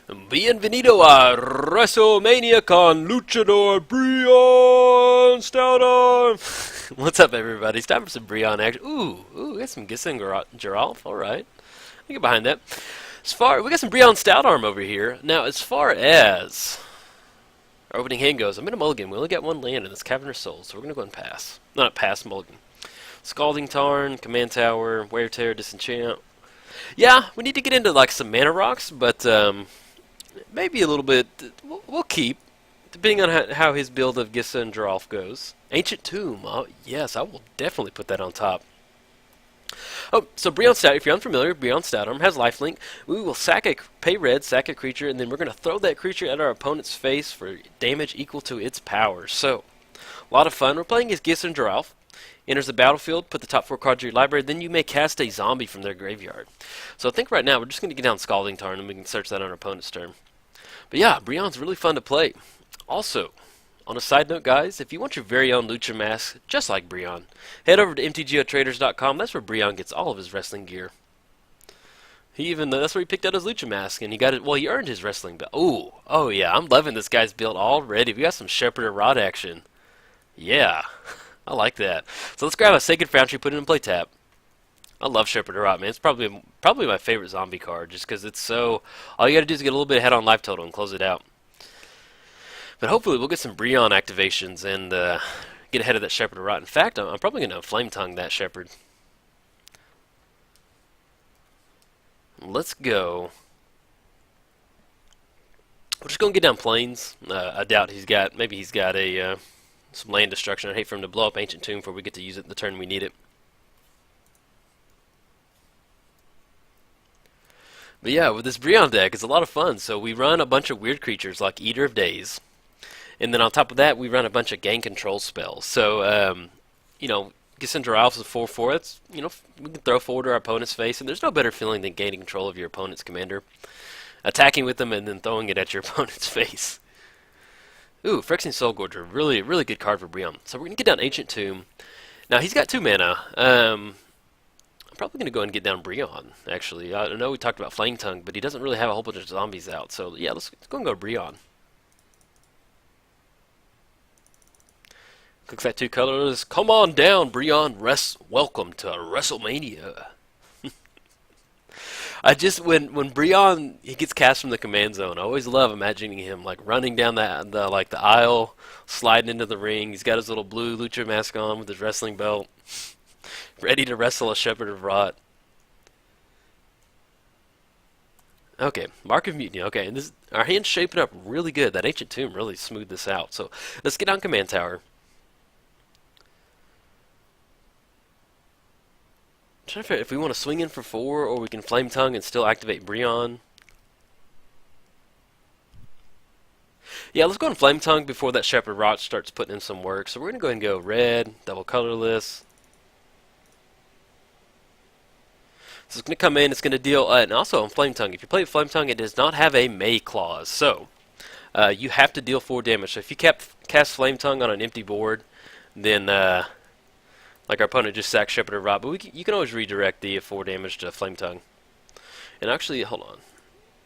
Bienvenido a WrestleMania con Luchador Brion Stoutarm. What's up, everybody? It's time for some Brion action. We got some Gisa and Geralf. All right, I get behind that. We got some Brion Stoutarm over here. Now, as far as our opening hand goes, I'm in a mulligan. We only got one land, and it's Cavernous Soul, so we're gonna go and pass. No, not pass, mulligan. Scalding Tarn, Command Tower, Wear Tear, Disenchant. Yeah, we need to get into like some mana rocks, but maybe a little bit. We'll keep, depending on how his build of Gisa and Geralf goes. Ancient Tomb. Oh, yes, I will definitely put that on top. Oh, so Brion Stoutarm, if you're unfamiliar, Brion Stoutarm has lifelink. We will pay red, sack a creature, and then we're going to throw that creature at our opponent's face for damage equal to its power. So, a lot of fun. We're playing as Gisa and Geralf. Enters the battlefield, put the top 4 cards of your library, then you may cast a zombie from their graveyard. So I think right now we're just going to get down Scalding Tarn and we can search that on our opponent's turn. But yeah, Brion's really fun to play. Also, on a side note, guys, if you want your very own Lucha mask, just like Brion, head over to MTGOTraders.com. That's where Brion gets all of his wrestling gear. That's where he picked out his Lucha mask, and he got it. Well, he earned his wrestling belt. Oh yeah, I'm loving this guy's build already. We got some Shepherd or Rod action. Yeah, I like that. So let's grab a Sacred Foundry, put it in play tap. I love Shepherd or Rot, man. It's probably my favorite zombie card, just because it's so. All you got to do is get a little bit ahead on life total and close it out. But hopefully we'll get some Brion activations and get ahead of that Shepherd or Rot. In fact, I'm probably going to Flame Tongue that Shepherd. Let's go. We're just going to get down Plains. I doubt maybe he's got some land destruction. I'd hate for him to blow up Ancient Tomb before we get to use it the turn we need it. But yeah, with this Brion deck, it's a lot of fun. So we run a bunch of weird creatures like Eater of Days. And then on top of that, we run a bunch of gain control spells. So, Gisa and Geralf is a 4/4. That's, we can throw forward to our opponent's face. And there's no better feeling than gaining control of your opponent's commander. Attacking with them and then throwing it at your opponent's face. Ooh, Phyrexian Soulgorger. Really, really good card for Brion. So we're going to get down Ancient Tomb. Now, he's got 2 mana. I'm probably going to go and get down Brion, actually. I know we talked about Flame Tongue, but he doesn't really have a whole bunch of zombies out. So, yeah, let's go and go Brion. Clicks that 2 colors. Come on down, Brion. Welcome to WrestleMania. When Brion he gets cast from the command zone, I always love imagining him like running down the aisle, sliding into the ring. He's got his little blue Lucha mask on with his wrestling belt, ready to wrestle a Shepherd of Rot. Okay, Mark of Mutiny. Okay, and our hand's shaping up really good. That Ancient Tomb really smoothed this out. So let's get on Command Tower. I'm trying to figure out if we want to swing in for 4 or we can Flame Tongue and still activate Brion. Yeah, let's go and Flame Tongue before that Shepherd Rot starts putting in some work. So we're going to go ahead and go red, double colorless. So it's going to come in, it's going to deal, and also on Flame Tongue, if you play Flame Tongue, it does not have a May clause. So you have to deal 4 damage. So if you cast Flame Tongue on an empty board, then like our opponent just sacked Shepherd or Rot, but you can always redirect the 4 damage to Flame Tongue. And actually, hold on.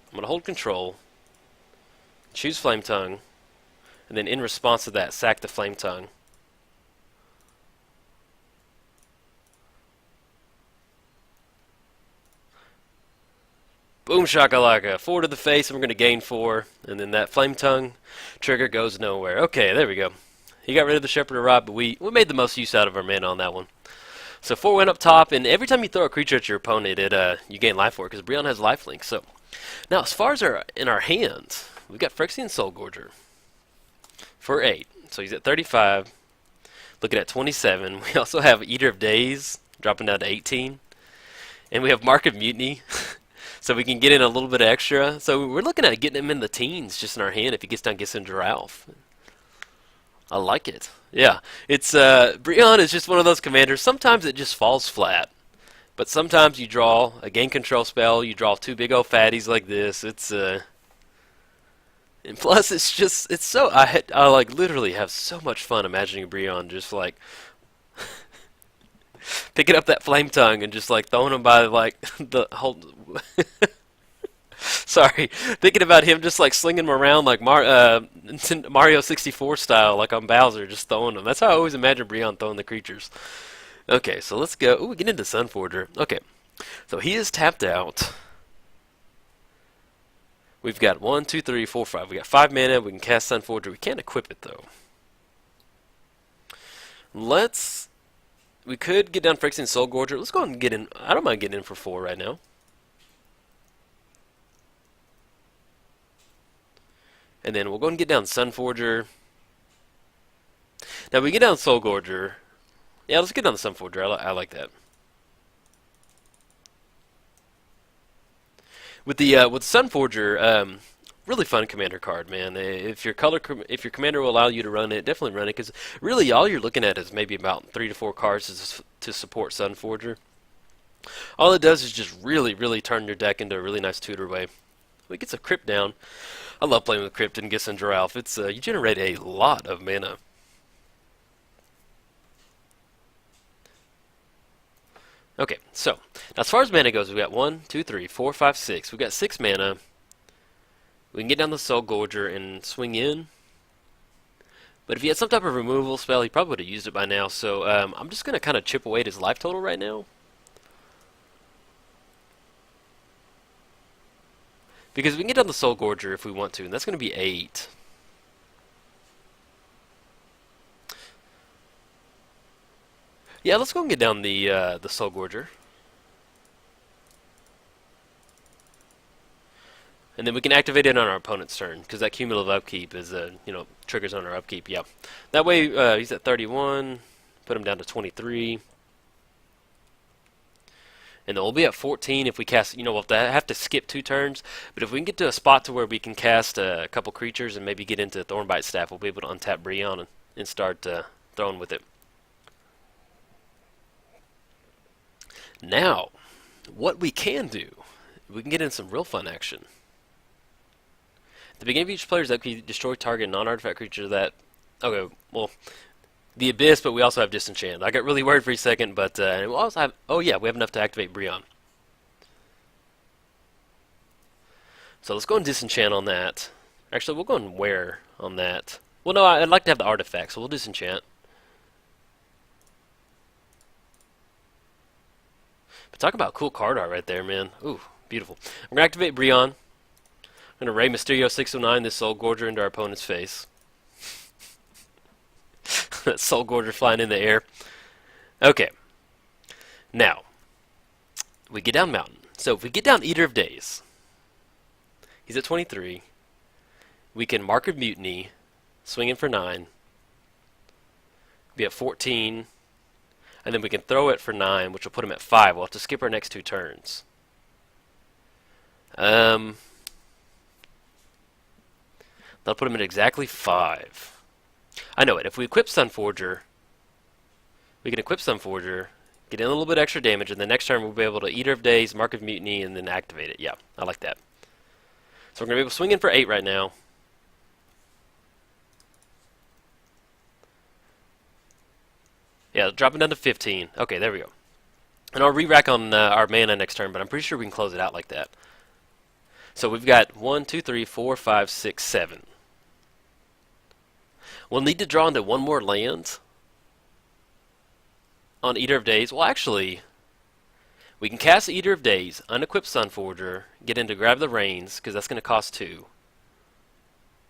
I'm going to hold control, choose Flame Tongue, and then in response to that, sack the Flame Tongue. Boom shakalaka, 4 to the face, and we're going to gain 4, and then that Flame Tongue trigger goes nowhere. Okay, there we go. He got rid of the Shepherd of Rot, but we made the most use out of our mana on that one. So 4 went up top, and every time you throw a creature at your opponent, you gain life for it, because Brion has lifelink. So now, as far as in our hands, we've got Phyrexian Soulgorger for 8. So he's at 35. Looking at 27. We also have Eater of Days, dropping down to 18. And we have Mark of Mutiny, so we can get in a little bit extra. So we're looking at getting him in the teens just in our hand if he gets down Gisa and Geralf. I like it. Yeah, it's Brion is just one of those commanders. Sometimes it just falls flat, but sometimes you draw a gain control spell. You draw 2 big old fatties like this. And plus it's so I like literally have so much fun imagining Brion just like picking up that Flame Tongue and just like throwing him by like the whole Sorry, thinking about him just like slinging them around like Mario 64 style, like on Bowser, just throwing them. That's how I always imagine Brion throwing the creatures. Okay, so let's go. Ooh, we get into Sunforger. Okay, so he is tapped out. We've got 1, 2, 3, 4, 5. We got 5 mana. We can cast Sunforger. We can't equip it though. We could get down Phyrexian Soul Gorger. Let's go ahead and get in. I don't mind getting in for 4 right now. And then we'll go and get down Sunforger. Now we get down Soul Gorger. Yeah, let's get down the Sunforger. I like that. With Sunforger, really fun commander card, man. If your commander will allow you to run it, definitely run it, because really all you're looking at is maybe about 3 to 4 cards to support Sunforger. All it does is just really turn your deck into a really nice tutor way. We get some Crypt down. I love playing with Crypt and Gisa and Geralf. It's you generate a lot of mana. Okay, so now as far as mana goes, we got 1, 2, 3, 4, 5, 6. We've got 6 mana. We can get down the Soul Gorger and swing in. But if he had some type of removal spell, he probably would have used it by now. So I'm just going to kind of chip away at his life total right now. Because we can get down the Soul Gorger if we want to, and that's going to be 8. Yeah, let's go and get down the Soul Gorger. And then we can activate it on our opponent's turn, because that cumulative upkeep is, triggers on our upkeep, yeah. That way, he's at 31, put him down to 23. And then we'll be at 14 if we cast, we'll have to skip 2 turns, but if we can get to a spot to where we can cast a couple creatures and maybe get into Thornbite Staff, we'll be able to untap Brion and start throwing with it. Now, what we can do, we can get in some real fun action. At the beginning of each player's upkeep, destroy target non-artifact creature that... Okay, well, the Abyss, but we also have Disenchant. I got really worried for a second, but we'll also have... Oh yeah, we have enough to activate Brion. So let's go and Disenchant on that. Actually, we'll go and Wear on that. Well, no, I'd like to have the artifact, so we'll Disenchant. But talk about cool card art right there, man. Ooh, beautiful. I'm going to activate Brion. I'm going to Ray Mysterio 609 this Soul Gorger into our opponent's face. That Soul Gorger flying in the air. Okay. Now, we get down Mountain. So if we get down Eater of Days, he's at 23. We can Mark of Mutiny, swing in for 9. Be at 14. And then we can throw it for 9, which will put him at 5. We'll have to skip our next 2 turns. That'll put him at exactly 5. I know it. If we equip Sunforger, we can equip Sunforger, get in a little bit extra damage, and the next turn we'll be able to Eater of Days, Mark of Mutiny, and then activate it. Yeah, I like that. So we're going to be able to swing in for 8 right now. Yeah, dropping down to 15. Okay, there we go. And I'll re-rack on our mana next turn, but I'm pretty sure we can close it out like that. So we've got 1, 2, 3, 4, 5, 6, 7. We'll need to draw into 1 more land on Eater of Days. Well, actually, we can cast Eater of Days, unequip Sunforger, get into Grab the Reins, because that's going to cost 2.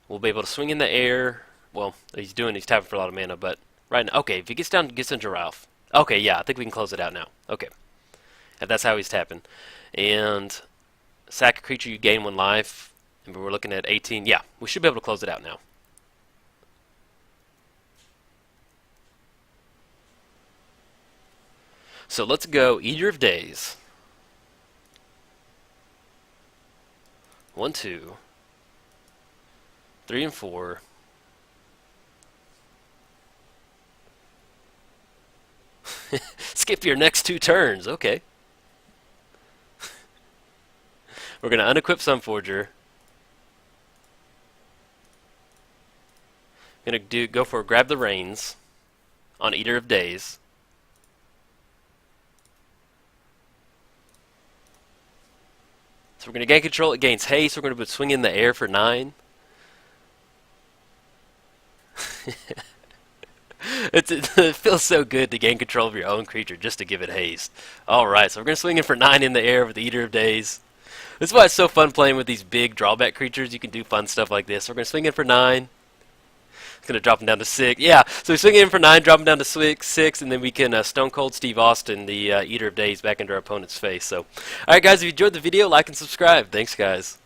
We'll be able to swing in the air. Well, he's tapping for a lot of mana, but right now, okay, if he gets down to Gisa and Geralf. Okay, yeah, I think we can close it out now. Okay. And that's how he's tapping. And sack a creature, you gain 1 life. And we're looking at 18. Yeah, we should be able to close it out now. So let's go Eater of Days. 1, 2, 3, and 4. Skip your next 2 turns. Okay. We're going to unequip Sunforger. Going to go for Grab the Reins on Eater of Days. So So we're going to gain control. It gains haste. We're going to put swing in the air for 9. It feels so good to gain control of your own creature just to give it haste. Alright, so we're going to swing in for 9 in the air with the Eater of Days. This is why it's so fun playing with these big drawback creatures. You can do fun stuff like this. So we're going to swing in for 9. It's going to drop him down to 6. Yeah, so we swing in for 9, drop him down to 6, and then we can Stone Cold Steve Austin, the Eater of Days, back into our opponent's face. So, alright guys, if you enjoyed the video, like and subscribe. Thanks guys.